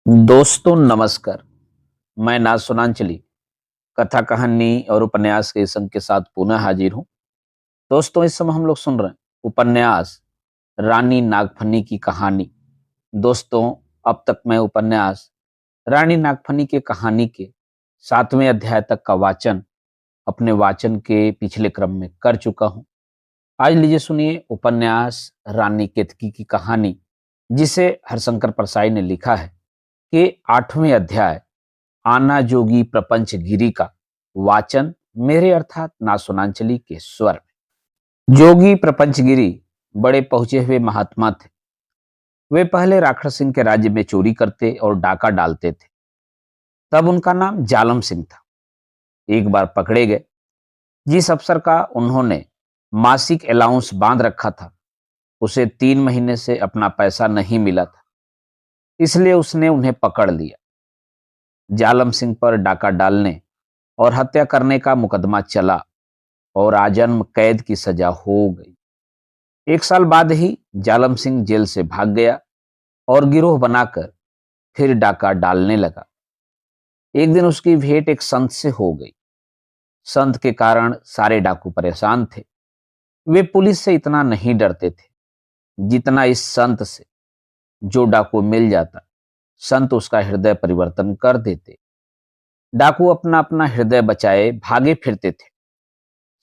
दोस्तों नमस्कार। मैं नाज सुनांचली कथा कहानी और उपन्यास के संग के साथ पुनः हाजिर हूँ। दोस्तों इस समय हम लोग सुन रहे हैं उपन्यास रानी नागफनी की कहानी। दोस्तों अब तक मैं उपन्यास रानी नागफनी की कहानी के 7वें अध्याय तक का वाचन अपने वाचन के पिछले क्रम में कर चुका हूँ। आज लीजिए सुनिए उपन्यास रानी केतकी की कहानी, जिसे हरशंकर परसाई ने लिखा है, के 8वें अध्याय आना जोगी प्रपंच गिरी का वाचन मेरे अर्थात नासुनांचली के स्वर में। जोगी प्रपंच गिरी बड़े पहुंचे हुए महात्मा थे। वे पहले राखड़ सिंह के राज्य में चोरी करते और डाका डालते थे। तब उनका नाम जालम सिंह था। एक बार पकड़े गए। जिस अफसर का उन्होंने मासिक अलाउंस बांध रखा था, उसे 3 महीने से अपना पैसा नहीं मिला था, इसलिए उसने उन्हें पकड़ लिया। जालम सिंह पर डाका डालने और हत्या करने का मुकदमा चला और आजन्म कैद की सजा हो गई। 1 साल बाद ही जालम सिंह जेल से भाग गया और गिरोह बनाकर फिर डाका डालने लगा। एक दिन उसकी भेंट एक संत से हो गई। संत के कारण सारे डाकू परेशान थे। वे पुलिस से इतना नहीं डरते थे जितना इस संत से। जो डाकू मिल जाता, संत उसका हृदय परिवर्तन कर देते। डाकू अपना अपना हृदय बचाए भागे फिरते थे।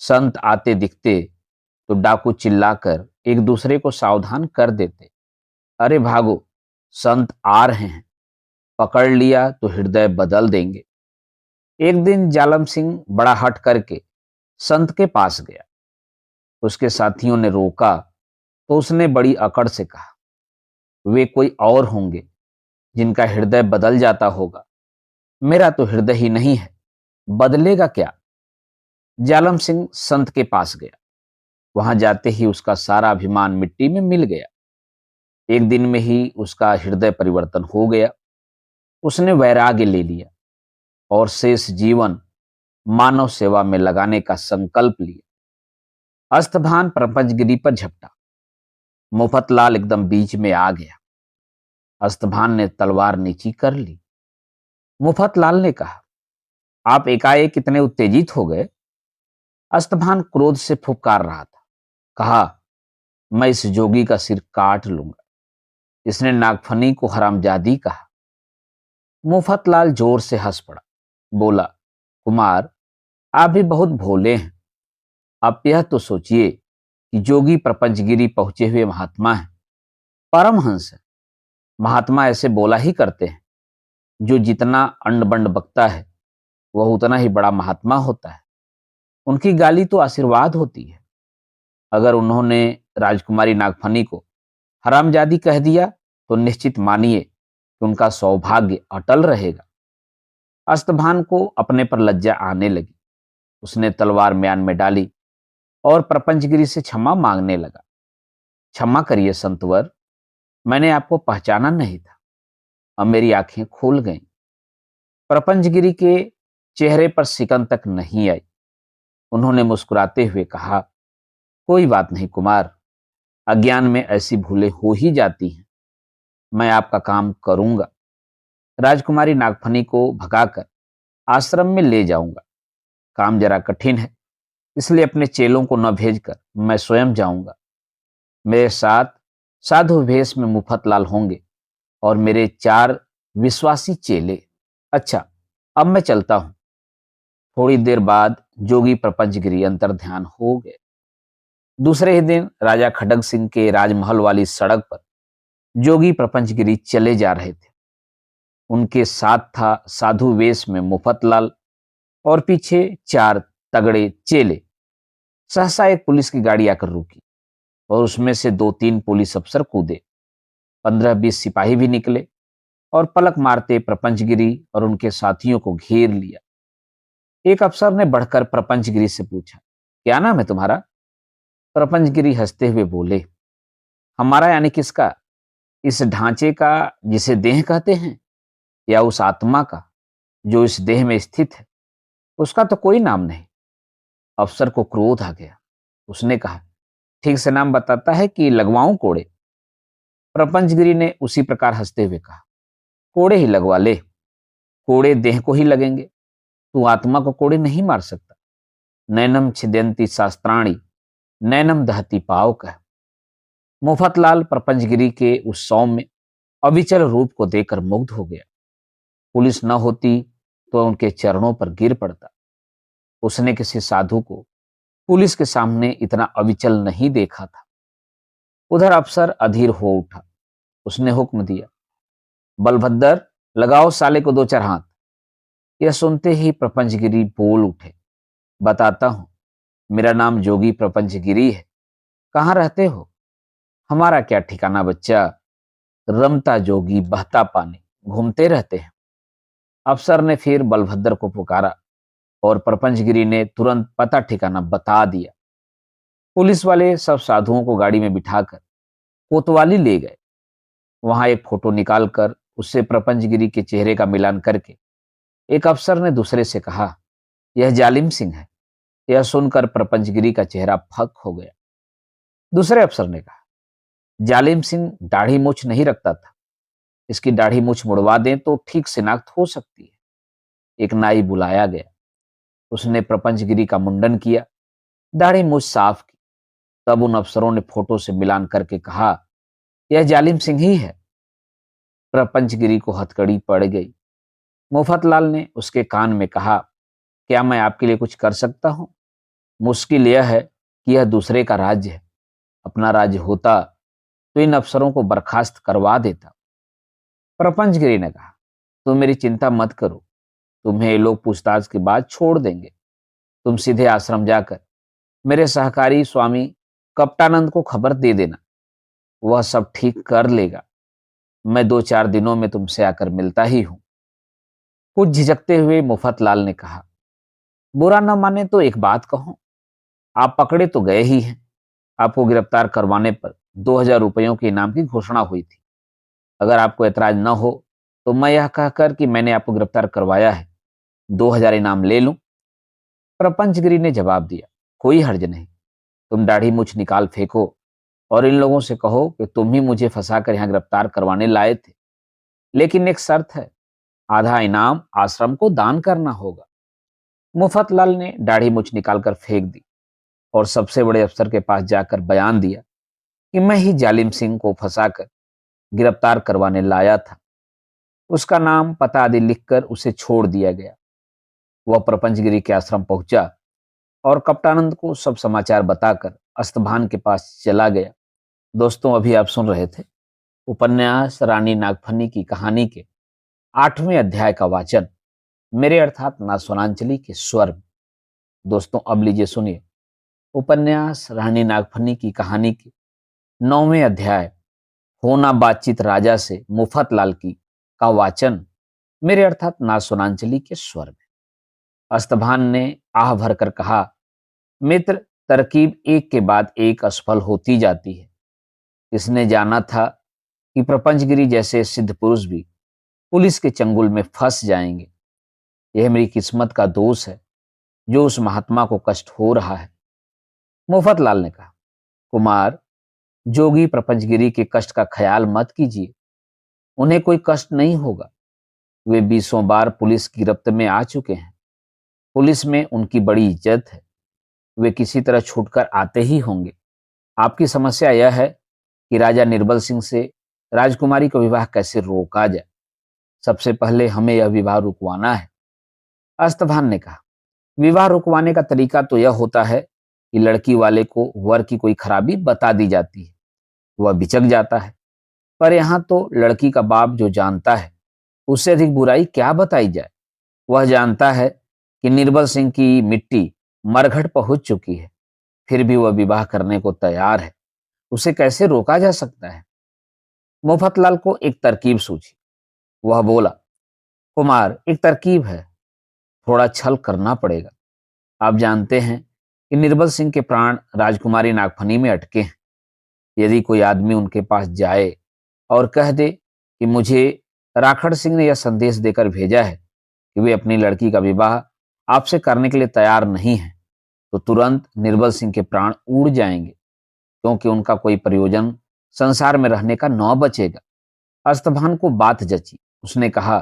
संत आते दिखते तो डाकू चिल्लाकर एक दूसरे को सावधान कर देते। अरे भागो, संत आ रहे हैं, पकड़ लिया तो हृदय बदल देंगे। एक दिन जालम सिंह बड़ा हट करके संत के पास गया। उसके साथियों ने रोका तो उसने बड़ी अकड़ से कहा, वे कोई और होंगे जिनका हृदय बदल जाता होगा, मेरा तो हृदय ही नहीं है, बदलेगा क्या। जालम सिंह संत के पास गया। वहां जाते ही उसका सारा अभिमान मिट्टी में मिल गया। एक दिन में ही उसका हृदय परिवर्तन हो गया। उसने वैराग्य ले लिया और शेष जीवन मानव सेवा में लगाने का संकल्प लिया। अस्तभान प्रपंचगिरी पर झपटा। मुफतलाल एकदम बीच में आ गया। अस्तभान ने तलवार नीची कर ली। मुफतलाल ने कहा, आप एकाएक कितने उत्तेजित हो गए। अस्तभान क्रोध से फुफकार रहा था। कहा, मैं इस जोगी का सिर काट लूंगा। इसने नागफनी को हरामजादी कहा। मुफतलाल जोर से हंस पड़ा। बोला, कुमार, आप भी बहुत भोले हैं। आप यह तो सोचिए कि जोगी प्रपंचगिरी पहुंचे हुए महात्मा हैं, परमहंस है। महात्मा ऐसे बोला ही करते हैं। जो जितना अंड बंड बकता है वह उतना ही बड़ा महात्मा होता है। उनकी गाली तो आशीर्वाद होती है। अगर उन्होंने राजकुमारी नागफनी को हरामजादी कह दिया तो निश्चित मानिए कि उनका सौभाग्य अटल रहेगा। अस्तभान को अपने पर लज्जा आने लगी। उसने तलवार म्यान में डाली और प्रपंचगिरी से क्षमा मांगने लगा। क्षमा करिए संतवर, मैंने आपको पहचाना नहीं था। अब मेरी आंखें खुल गईं। प्रपंचगिरी के चेहरे पर सिकन तक नहीं आई। उन्होंने मुस्कुराते हुए कहा, कोई बात नहीं कुमार, अज्ञान में ऐसी भूलें हो ही जाती हैं। मैं आपका काम करूंगा। राजकुमारी नागफनी को भगाकर आश्रम में ले जाऊंगा। काम जरा कठिन है, इसलिए अपने चेलों को न भेजकर मैं स्वयं जाऊंगा। मेरे साथ साधु वेश में मुफतलाल होंगे और मेरे 4 विश्वासी चेले। अच्छा, अब मैं चलता हूं। थोड़ी देर बाद जोगी प्रपंचगिरी अंतर ध्यान हो गए। दूसरे ही दिन राजा खडग सिंह के राजमहल वाली सड़क पर जोगी प्रपंचगिरी चले जा रहे थे। उनके साथ था साधु वेश में मुफतलाल और पीछे 4 तगड़े चेले। सहसा एक पुलिस की गाड़ी आकर रुकी और उसमें से 2-3 पुलिस अफसर कूदे। 15-20 सिपाही भी निकले और पलक मारते प्रपंचगिरी और उनके साथियों को घेर लिया। एक अफसर ने बढ़कर प्रपंचगिरी से पूछा, क्या नाम है तुम्हारा। प्रपंचगिरी हंसते हुए बोले, हमारा यानी किसका, इस ढांचे का जिसे देह कहते हैं, या उस आत्मा का जो इस देह में स्थित है, उसका तो कोई नाम नहीं। अफसर को क्रोध आ गया। उसने कहा, ठीक से नाम बताता है कि लगवाऊं कोड़े। प्रपंचगिरी ने उसी प्रकार हंसते हुए कहा, कोड़े ही लगवा ले। कोड़े देह को ही लगेंगे, तू आत्मा को कोड़े नहीं मार सकता। नैनम छिदयंती शास्त्राणी, नैनम दहती पावक है। मुफतलाल प्रपंचगिरी के उस सौम्य अविचल रूप को देखकर मुग्ध हो गया। पुलिस न होती तो उनके चरणों पर गिर पड़ता। उसने किसी साधु को पुलिस के सामने इतना अविचल नहीं देखा था। उधर अफसर अधीर हो उठा। उसने हुक्म दिया, बलभद्र, लगाओ साले को दो चार हाथ। यह सुनते ही प्रपंचगिरी बोल उठे, बताता हूं, मेरा नाम जोगी प्रपंचगिरी है। कहाँ रहते हो? हमारा क्या ठिकाना बच्चा, रमता जोगी बहता पानी, घूमते रहते हैं। अफसर ने फिर बलभद्र को पुकारा और प्रपंचगिरी ने तुरंत पता ठिकाना बता दिया। पुलिस वाले सब साधुओं को गाड़ी में बिठाकर कोतवाली ले गए। वहां एक फोटो निकालकर उससे प्रपंचगिरी के चेहरे का मिलान करके एक अफसर ने दूसरे से कहा, यह जालिम सिंह है। यह सुनकर प्रपंचगिरी का चेहरा फक हो गया। दूसरे अफसर ने कहा, जालिम सिंह दाढ़ी मूछ नहीं रखता था, इसकी दाढ़ी मूछ मुड़वा दें तो ठीक शिनाख्त हो सकती है। एक नाई बुलाया गया। उसने प्रपंचगिरी का मुंडन किया, दाढ़ी मूछ साफ की। तब उन अफसरों ने फोटो से मिलान करके कहा, यह जालिम सिंह ही है। प्रपंचगिरी को हथकड़ी पड़ गई। मुफतलाल ने उसके कान में कहा, क्या मैं आपके लिए कुछ कर सकता हूं? मुश्किल यह है कि यह दूसरे का राज्य है। अपना राज्य होता तो इन अफसरों को बर्खास्त करवा देता। प्रपंचगिरी ने कहा, तुम मेरी चिंता मत करो, तुम्हें ये लोग पूछताछ के बाद छोड़ देंगे। तुम सीधे आश्रम जाकर मेरे सहकारी स्वामी कपटानंद को खबर दे देना, वह सब ठीक कर लेगा। मैं 2-4 दिनों में तुमसे आकर मिलता ही हूं। कुछ झिझकते हुए मुफतलाल ने कहा, बुरा न माने तो एक बात कहूं, आप पकड़े तो गए ही हैं। आपको गिरफ्तार करवाने पर 2000 रुपयों के इनाम की घोषणा हुई थी। अगर आपको ऐतराज न हो तो मैं यह कहकर कि मैंने आपको गिरफ्तार करवाया है, 2000 इनाम ले लूं। प्रपंचगिरी ने जवाब दिया, कोई हर्ज नहीं। तुम दाढ़ी मूछ निकाल फेंको और इन लोगों से कहो कि तुम ही मुझे फंसाकर यहां गिरफ्तार करवाने लाए थे। लेकिन एक शर्त है, आधा इनाम आश्रम को दान करना होगा। मुफतलाल ने दाढ़ी मूछ निकालकर फेंक दी और सबसे बड़े अफसर के पास जाकर बयान दिया कि मैं ही जालिम सिंह को फंसाकर गिरफ्तार करवाने लाया था। उसका नाम पता आदि लिखकर उसे छोड़ दिया गया। वह प्रपंचगिरी के आश्रम पहुंचा और कप्तानंद को सब समाचार बताकर अस्तभान के पास चला गया। दोस्तों, अभी आप सुन रहे थे उपन्यास रानी नागफनी की कहानी के 8वें अध्याय का वाचन मेरे अर्थात नासवनांचली के स्वर में। दोस्तों, अब लीजिए सुनिए उपन्यास रानी नागफनी की कहानी के 9वें अध्याय होना बातचीत राजा से मुफतलाल की का वाचन मेरे अर्थात नासवनांचली के स्वर में। अस्तभान ने आह भरकर कहा, मित्र, तरकीब एक के बाद एक असफल होती जाती है। इसने जाना था कि प्रपंचगिरी जैसे सिद्ध पुरुष भी पुलिस के चंगुल में फंस जाएंगे। यह मेरी किस्मत का दोष है जो उस महात्मा को कष्ट हो रहा है। मुफतलाल ने कहा, कुमार, जोगी प्रपंचगिरी के कष्ट का ख्याल मत कीजिए। उन्हें कोई कष्ट नहीं होगा। वे 20 बार पुलिस की गिरफ्त में आ चुके हैं। पुलिस में उनकी बड़ी इज्जत है। वे किसी तरह छूटकर आते ही होंगे। आपकी समस्या यह है कि राजा निर्बल सिंह से राजकुमारी का विवाह कैसे रोका जाए। सबसे पहले हमें यह विवाह रुकवाना है। अस्तभान ने कहा, विवाह रुकवाने का तरीका तो यह होता है कि लड़की वाले को वर की कोई खराबी बता दी जाती है, वह बिचक जाता है। पर यहां तो लड़की का बाप जो जानता है, उससे अधिक बुराई क्या बताई जाए। वह जानता है कि निर्बल सिंह की मिट्टी मरघट पहुंच चुकी है, फिर भी वह विवाह करने को तैयार है। उसे कैसे रोका जा सकता है? मुफतलाल को एक तरकीब सूझी। वह बोला, कुमार, एक तरकीब है, थोड़ा छल करना पड़ेगा। आप जानते हैं कि निर्बल सिंह के प्राण राजकुमारी नागफनी में अटके हैं। यदि कोई आदमी उनके पास जाए और कह दे कि मुझे राखड़ सिंह ने यह संदेश देकर भेजा है कि वे अपनी लड़की का विवाह आपसे करने के लिए तैयार नहीं है, तो तुरंत निर्बल सिंह के प्राण उड़ जाएंगे, क्योंकि उनका कोई प्रयोजन संसार में रहने का न बचेगा। अस्तभान को बात जची। उसने कहा,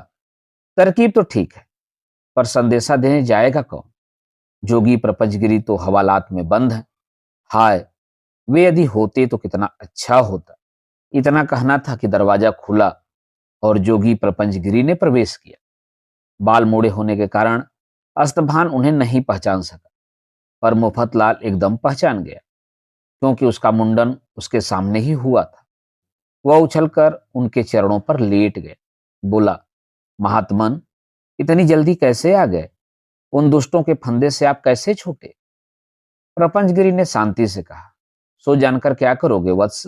तरकीब तो ठीक है, पर संदेशा देने जाएगा कौन? जोगी प्रपंचगिरी तो हवालात में बंद है। हाय, वे यदि होते तो कितना अच्छा होता। इतना कहना था कि दरवाजा खुला और जोगी प्रपंचगिरी ने प्रवेश किया। बाल मोड़े होने के कारण अस्तभान उन्हें नहीं पहचान सका, पर मुफतलाल एकदम पहचान गया, क्योंकि उसका मुंडन उसके सामने ही हुआ था। वह उछलकर उनके चरणों पर लेट गया। बोला, महात्मन, इतनी जल्दी कैसे आ गए? उन दुष्टों के फंदे से आप कैसे छूटे? प्रपंचगिरी ने शांति से कहा, सो जानकर क्या करोगे वत्स?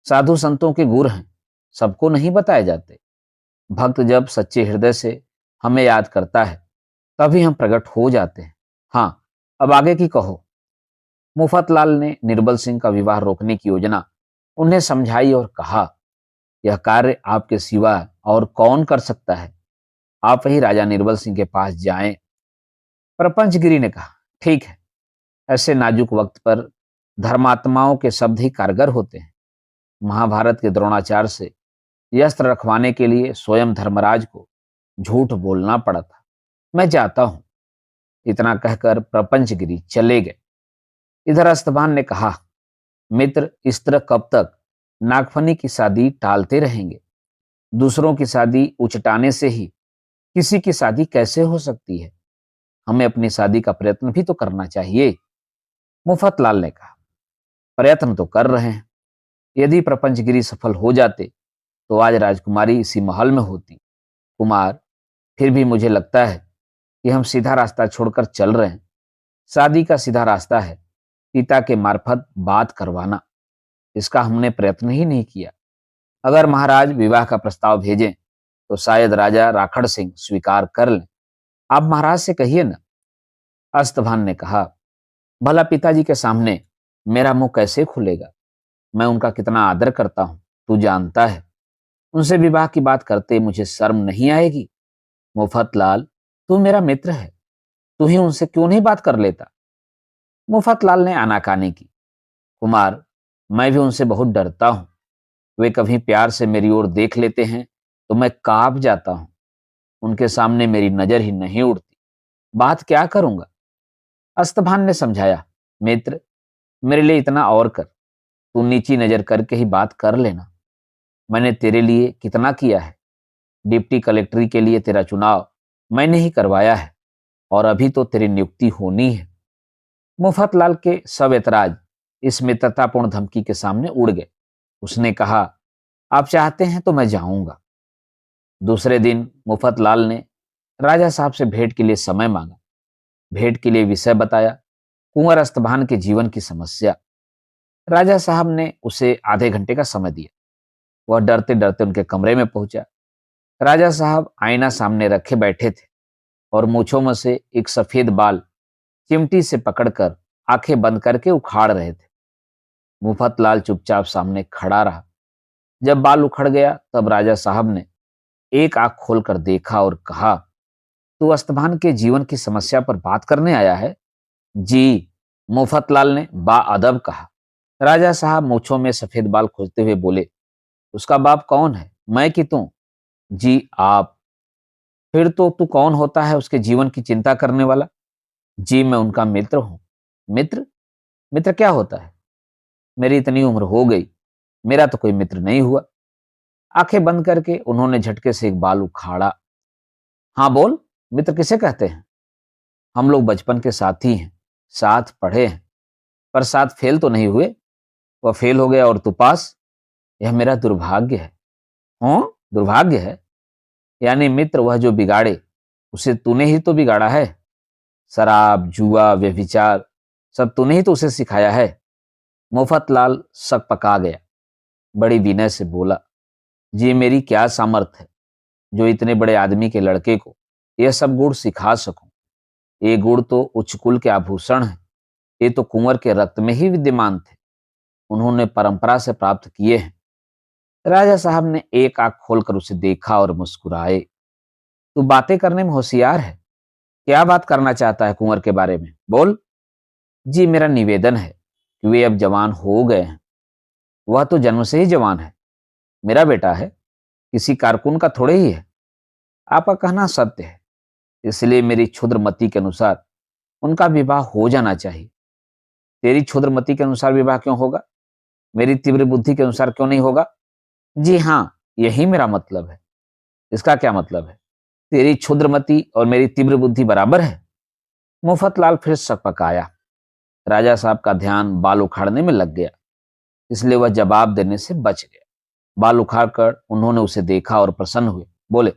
साधु संतों के गुर हैं, सबको नहीं बताए जाते। भक्त जब सच्चे हृदय से हमें याद करता है, तभी हम प्रकट हो जाते हैं। हाँ, अब आगे की कहो। मुफतलाल ने निर्बल सिंह का विवाह रोकने की योजना उन्हें समझाई और कहा, यह कार्य आपके सिवा और कौन कर सकता है? आप ही राजा निर्बल सिंह के पास जाएं। प्रपंचगिरी ने कहा, ठीक है, ऐसे नाजुक वक्त पर धर्मात्माओं के शब्द ही कारगर होते हैं। महाभारत के द्रोणाचार्य से यह अस्त्र रखवाने के लिए स्वयं धर्मराज को झूठ बोलना पड़ा था। मैं जाता हूं। इतना कहकर प्रपंचगिरी चले गए। इधर अस्तभान ने कहा, मित्र, इस तरह कब तक नागफनी की शादी टालते रहेंगे? दूसरों की शादी उचटाने से ही किसी की शादी कैसे हो सकती है? हमें अपनी शादी का प्रयत्न भी तो करना चाहिए। मुफतलाल ने कहा, प्रयत्न तो कर रहे हैं। यदि प्रपंचगिरी सफल हो जाते तो आज राजकुमारी इसी महल में होती। कुमार, फिर भी मुझे लगता है कि हम सीधा रास्ता छोड़कर चल रहे हैं। शादी का सीधा रास्ता है पिता के मार्फत बात करवाना। इसका हमने प्रयत्न ही नहीं किया। अगर महाराज विवाह का प्रस्ताव भेजें तो शायद राजा राखड़ सिंह स्वीकार कर लें। आप महाराज से कहिए ना। अस्तभान ने कहा, भला पिताजी के सामने मेरा मुंह कैसे खुलेगा? मैं उनका कितना आदर करता हूं, तू जानता है। उनसे विवाह की बात करते मुझे शर्म नहीं आएगी? मुफतलाल, तू मेरा मित्र है, तू ही उनसे क्यों नहीं बात कर लेता? मुफतलाल ने आनाकानी की। कुमार, मैं भी उनसे बहुत डरता हूं। वे कभी प्यार से मेरी ओर देख लेते हैं तो मैं कांप जाता हूं। उनके सामने मेरी नजर ही नहीं उड़ती। बात क्या करूंगा? अस्तभान ने समझाया, मित्र, मेरे लिए इतना और कर। तू नीची नजर करके ही बात कर लेना। मैंने तेरे लिए कितना किया है। डिप्टी कलेक्टरी के लिए तेरा चुनाव मैंने ही करवाया है, और अभी तो तेरी नियुक्ति होनी है। मुफतलाल के सब ऐतराज इस मित्रतापूर्ण धमकी के सामने उड़ गए। उसने कहा, आप चाहते हैं तो मैं जाऊंगा। दूसरे दिन मुफतलाल ने राजा साहब से भेंट के लिए समय मांगा। भेंट के लिए विषय बताया, कुंवर अस्तभान के जीवन की समस्या। राजा साहब ने उसे आधे घंटे का समय दिया। वह डरते डरते उनके कमरे में पहुंचा। राजा साहब आईना सामने रखे बैठे थे और मूंछों में से एक सफेद बाल चिमटी से पकड़कर आंखें बंद करके उखाड़ रहे थे। मुफतलाल चुपचाप सामने खड़ा रहा। जब बाल उखड़ गया तब राजा साहब ने एक आंख खोलकर देखा और कहा, तू अस्तभान के जीवन की समस्या पर बात करने आया है? जी, मुफतलाल ने बाअदब कहा। राजा साहब मूंछों में सफेद बाल खोजते हुए बोले, उसका बाप कौन है, मैं कि तू? जी, आप। फिर तो तू कौन होता है उसके जीवन की चिंता करने वाला? जी, मैं उनका मित्र हूं। मित्र? मित्र क्या होता है? मेरी इतनी उम्र हो गई, मेरा तो कोई मित्र नहीं हुआ। आंखें बंद करके उन्होंने झटके से एक बाल उखाड़ा। हाँ बोल, मित्र किसे कहते हैं? हम लोग बचपन के साथी हैं, साथ पढ़े हैं, पर साथ फेल तो नहीं हुए। वह फेल हो गया और तू पास। यह मेरा दुर्भाग्य है। हाँ, दुर्भाग्य है? यानी मित्र वह जो बिगाड़े, उसे तूने ही तो बिगाड़ा है। शराब, जुआ, व्यभिचार सब तूने ही तो उसे सिखाया है। मुफतलाल सक पका गया। बड़ी विनय से बोला, जी, मेरी क्या सामर्थ है जो इतने बड़े आदमी के लड़के को यह सब गुण सिखा सकूं। ये गुण तो उच्च कुल के आभूषण हैं। ये तो कुंवर के रक्त में ही विद्यमान थे। उन्होंने परंपरा से प्राप्त किए हैं। राजा साहब ने एक आंख खोलकर उसे देखा और मुस्कुराए। तू बातें करने में होशियार है। क्या बात करना चाहता है कुंवर के बारे में? बोल। जी, मेरा निवेदन है कि वे अब जवान हो गए हैं। वह तो जन्म से ही जवान है। मेरा बेटा है, किसी कारकुन का थोड़े ही है। आपका कहना सत्य है, इसलिए मेरी क्षुद्रमति के अनुसार उनका विवाह हो जाना चाहिए। तेरी क्षुद्रमति के अनुसार विवाह क्यों होगा? मेरी तीव्र बुद्धि के अनुसार क्यों नहीं होगा? जी हाँ, यही मेरा मतलब है। इसका क्या मतलब है? तेरी क्षुद्रमति और मेरी तीव्र बुद्धि बराबर है? मुफतलाल फिर सकपकाया। राजा साहब का ध्यान बाल उखाड़ने में लग गया, इसलिए वह जवाब देने से बच गया। बाल उखाड़कर उन्होंने उसे देखा और प्रसन्न हुए। बोले,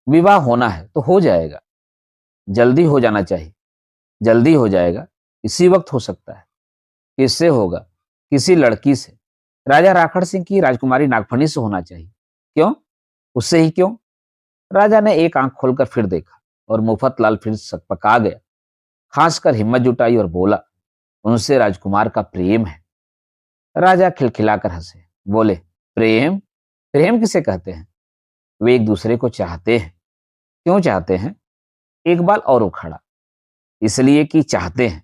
विवाह होना है तो हो जाएगा, जल्दी हो जाना चाहिए। जल्दी हो जाएगा, इसी वक्त हो सकता है। किससे होगा? किसी लड़की से। राजा राखड़ सिंह की राजकुमारी नागफनी से होना चाहिए। क्यों? उससे ही क्यों? राजा ने एक आंख खोलकर फिर देखा और मुफतलाल फिर सकपका गया। खासकर हिम्मत जुटाई और बोला, उनसे राजकुमार का प्रेम है। राजा खिलखिलाकर हंसे। बोले, प्रेम? प्रेम किसे कहते हैं? वे एक दूसरे को चाहते हैं। क्यों चाहते हैं? एक बाल और उखड़ा। इसलिए कि चाहते हैं।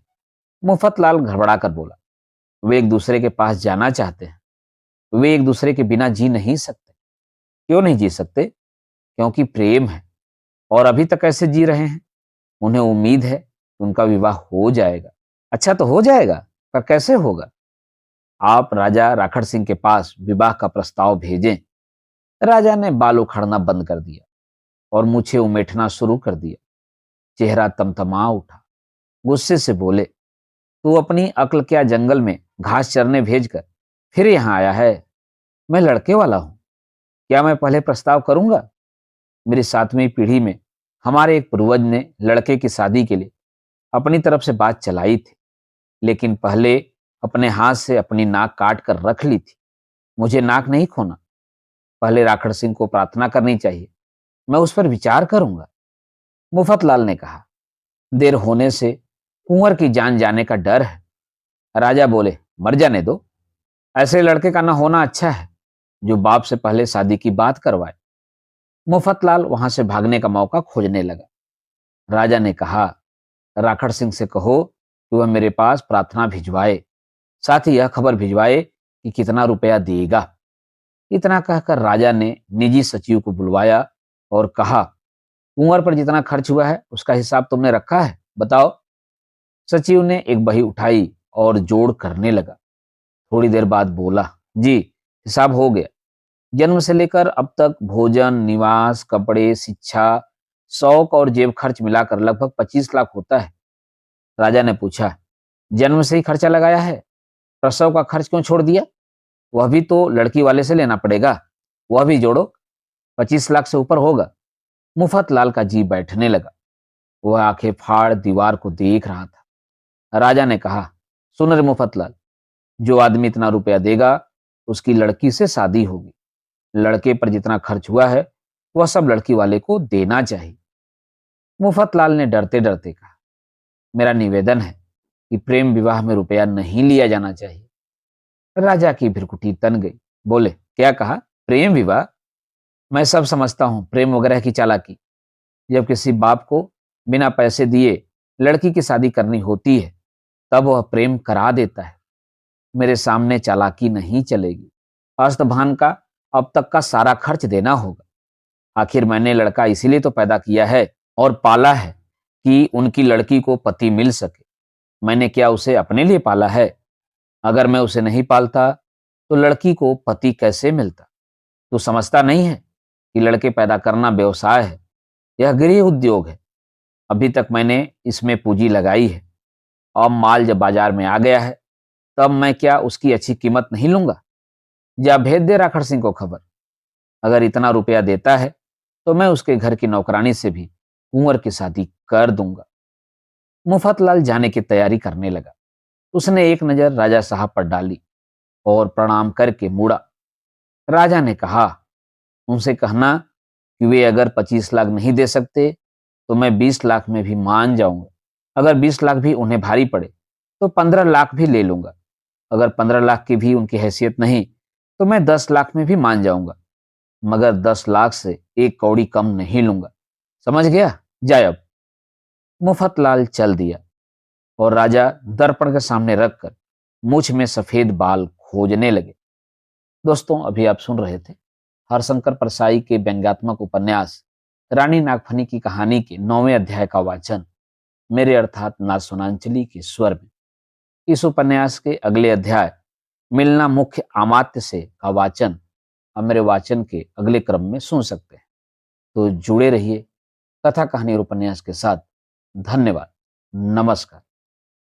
मुफतलाल घबरा कर बोला, वे एक दूसरे के पास जाना चाहते हैं। वे एक दूसरे के बिना जी नहीं सकते। क्यों नहीं जी सकते? क्योंकि प्रेम है, और अभी तक ऐसे जी रहे हैं। उन्हें उम्मीद है कि उनका विवाह हो जाएगा। अच्छा तो हो जाएगा, पर कैसे होगा? आप राजा राखड़ सिंह के पास विवाह का प्रस्ताव भेजें। राजा ने बाल उखाड़ना बंद कर दिया और मूछें उमेटना शुरू कर दिया। चेहरा तमतमा उठा। गुस्से से बोले, तू अपनी अक्ल क्या जंगल में घास चरने भेजकर फिर यहां आया है? मैं लड़के वाला हूं, क्या मैं पहले प्रस्ताव करूंगा? मेरी 7वीं पीढ़ी में हमारे एक पूर्वज ने लड़के की शादी के लिए अपनी तरफ से बात चलाई थी, लेकिन पहले अपने हाथ से अपनी नाक काट कर रख ली थी। मुझे नाक नहीं खोना। पहले राखड़ सिंह को प्रार्थना करनी चाहिए, मैं उस पर विचार करूंगा। मुफतलाल ने कहा, देर होने से कुंवर की जान जाने का डर है। राजा बोले, मर जाने दो। ऐसे लड़के का न होना अच्छा है जो बाप से पहले शादी की बात करवाए। मुफतलाल वहां से भागने का मौका खोजने लगा। राजा ने कहा, राखड़ सिंह से कहो कि वह मेरे पास प्रार्थना भिजवाए, साथ ही यह खबर भिजवाए कि कितना रुपया देगा। इतना कहकर राजा ने निजी सचिव को बुलवाया और कहा, कुंवर पर जितना खर्च हुआ है उसका हिसाब तुमने रखा है, बताओ। सचिव ने एक बही उठाई और जोड़ करने लगा। थोड़ी देर बाद बोला, जी हिसाब हो गया। जन्म से लेकर अब तक भोजन, निवास, कपड़े, शिक्षा, शौक और जेब खर्च मिलाकर लगभग 25 लाख होता है। राजा ने पूछा, जन्म से ही खर्चा लगाया है? प्रसव का खर्च क्यों छोड़ दिया? वह भी तो लड़की वाले से लेना पड़ेगा, वह भी जोड़ो। 25 लाख से ऊपर होगा। मुफतलाल का जी बैठने लगा। वह आंखें फाड़ दीवार को देख रहा था। राजा ने कहा, सुन रे मुफतलाल, जो आदमी इतना रुपया देगा उसकी लड़की से शादी होगी। लड़के पर जितना खर्च हुआ है वह सब लड़की वाले को देना चाहिए। मुफतलाल ने डरते डरते कहा, मेरा निवेदन है कि प्रेम विवाह में रुपया नहीं लिया जाना चाहिए। राजा की भ्रिकुटी तन गई। बोले, क्या कहा? प्रेम विवाह? मैं सब समझता हूं, प्रेम वगैरह की चालाकी। जब किसी बाप को बिना पैसे दिए लड़की की शादी करनी होती है तब वह प्रेम करा देता है। मेरे सामने चालाकी नहीं चलेगी। अस्तभान का अब तक का सारा खर्च देना होगा। आखिर मैंने लड़का इसीलिए तो पैदा किया है और पाला है कि उनकी लड़की को पति मिल सके। मैंने क्या उसे अपने लिए पाला है? अगर मैं उसे नहीं पालता तो लड़की को पति कैसे मिलता? तू समझता नहीं है कि लड़के पैदा करना व्यवसाय है, यह गृह उद्योग है। अभी तक मैंने इसमें पूंजी लगाई है। अब माल जब बाजार में आ गया है तब मैं क्या उसकी अच्छी कीमत नहीं लूंगा? या भेज दे राखड़ सिंह को खबर। अगर इतना रुपया देता है तो मैं उसके घर की नौकरानी से भी कुंवर की शादी कर दूंगा। मुफतलाल जाने की तैयारी करने लगा। उसने एक नजर राजा साहब पर डाली और प्रणाम करके मुड़ा। राजा ने कहा, उनसे कहना कि वे अगर 25 लाख नहीं दे सकते तो मैं 20 लाख में भी मान जाऊंगा। अगर 20 लाख भी उन्हें भारी पड़े तो 15 लाख भी ले लूंगा। अगर 15 लाख की भी उनकी हैसियत नहीं तो मैं 10 लाख में भी मान जाऊंगा, मगर 10 लाख से एक कौड़ी कम नहीं लूंगा। समझ गया? जाए अब। मुफतलाल चल दिया और राजा दर्पण के सामने रखकर मूछ में सफेद बाल खोजने लगे। दोस्तों, अभी आप सुन रहे थे हरशंकर परसाई के व्यंग्यात्मक उपन्यास रानी नागफनी की कहानी के 9वें अध्याय का वाचन मेरे अर्थात नाथ सुनांचली के स्वर में। इस उपन्यास के अगले अध्याय मिलना मुख्य अमात्य से का वाचन आप मेरे वाचन के अगले क्रम में सुन सकते हैं। तो जुड़े रहिए कथा कहानी और उपन्यास के साथ। धन्यवाद। नमस्कार।